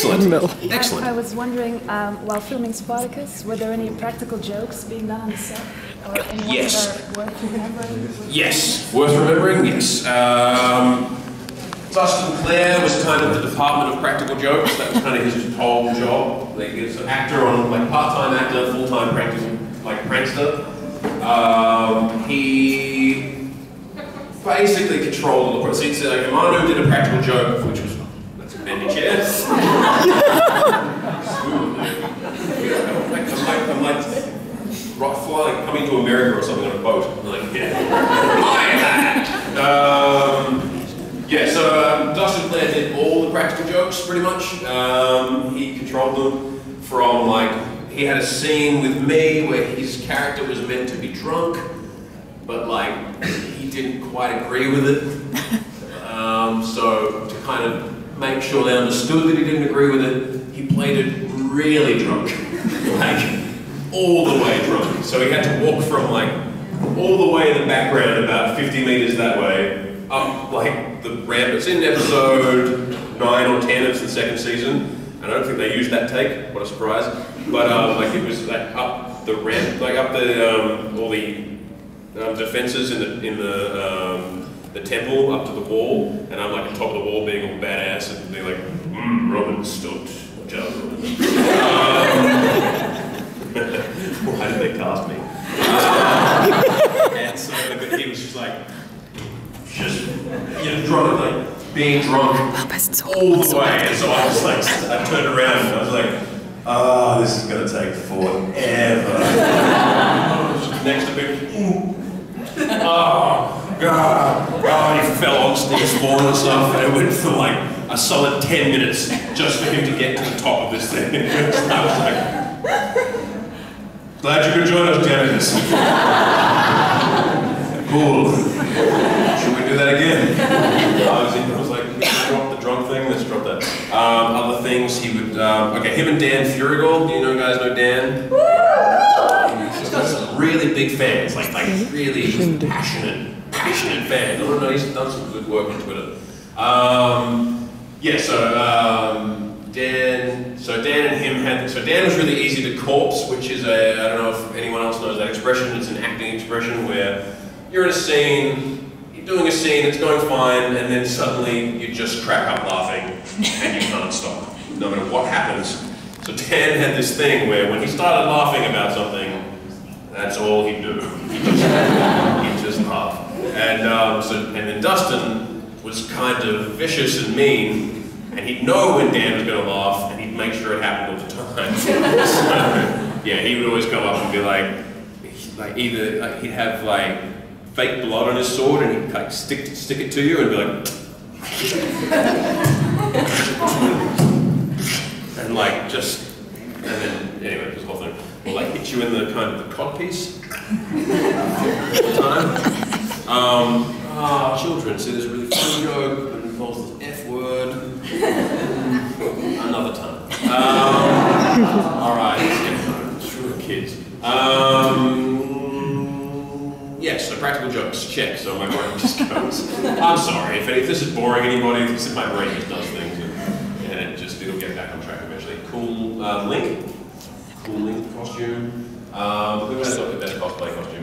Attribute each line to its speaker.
Speaker 1: Excellent.
Speaker 2: No.
Speaker 1: Excellent.
Speaker 3: I was wondering, while filming Spartacus, were there any practical jokes being done on the set? Or any ones
Speaker 1: Yes.
Speaker 3: that are worth remembering?
Speaker 1: Yes. Worth remembering? Yes. Dustin Clare was kind of the Department of Practical Jokes. That was kind of his whole job. Like, he was an actor on, like, part-time actor, full-time practical, like, prankster. He basically controlled the process. So, like, Manu did a practical joke, which was, that's a bendy chair. I'm like, flying, coming to America or something on a boat. I'm like, yeah. Yeah, so Dustin Clare did all the practical jokes, pretty much. He controlled them from, like, he had a scene with me where his character was meant to be drunk, but, like, he didn't quite agree with it. So to kind of make sure they understood that he didn't agree with it, he played it really drunk. Like, all the way drunk. So he had to walk from, like, all the way in the background, about 50 meters that way, up, like, the ramp. It's in episode 9 or 10 of the second season. I don't think they used that take, what a surprise. But, like, it was, like, up the ramp, like, up the, all the defenses in the temple, up to the wall, and I'm, like, on top of the wall being all badass and being like, Roman stood. Watch out, Roman. Why did they cast me? And so he was just like, drunk, like being drunk all the way. And so I was like, I turned around and I was like, oh, this is gonna take forever. Next to me, oh God, he fell on Steve Spawn and stuff, and it went for like a solid 10 minutes just for him to get to the top of this thing. I was like, glad you could join us, Janice. Cool. Should we do that again? I was like, drop the drunk thing, let's drop that. Other things, he would, okay, him and Dan Furigol, do you guys know Dan? He's got some really big fans, like really passionate fans. I don't know, he's done some good work on Twitter. Yeah, Dan and him had, so Dan was really easy to corpse, which is I don't know if anyone else knows that expression. It's an acting expression where you're in a scene, you're doing a scene, it's going fine, and then suddenly you just crack up laughing and you can't stop, no matter what happens. So Dan had this thing where when he started laughing about something, that's all he'd do. He'd just laugh. And then Dustin was kind of vicious and mean, and he'd know when Dan was going to laugh, and he'd make sure it happened all the time. So, yeah, he would always come up and be like either he'd have like fake blood on his sword, and he'd like stick it to you and be like, and like just, and then anyway, this whole thing will like hit you in the kind of the codpiece all the time. Children, see, there's a really funny joke that involves this F word. Another time. All right, let's get through the kids. Yes, so practical jokes, check. So my brain just goes. I'm sorry if this is boring anybody. This is my brain just does things, and it'll get back on track eventually. Cool Link costume. Who has got the better cosplay costume?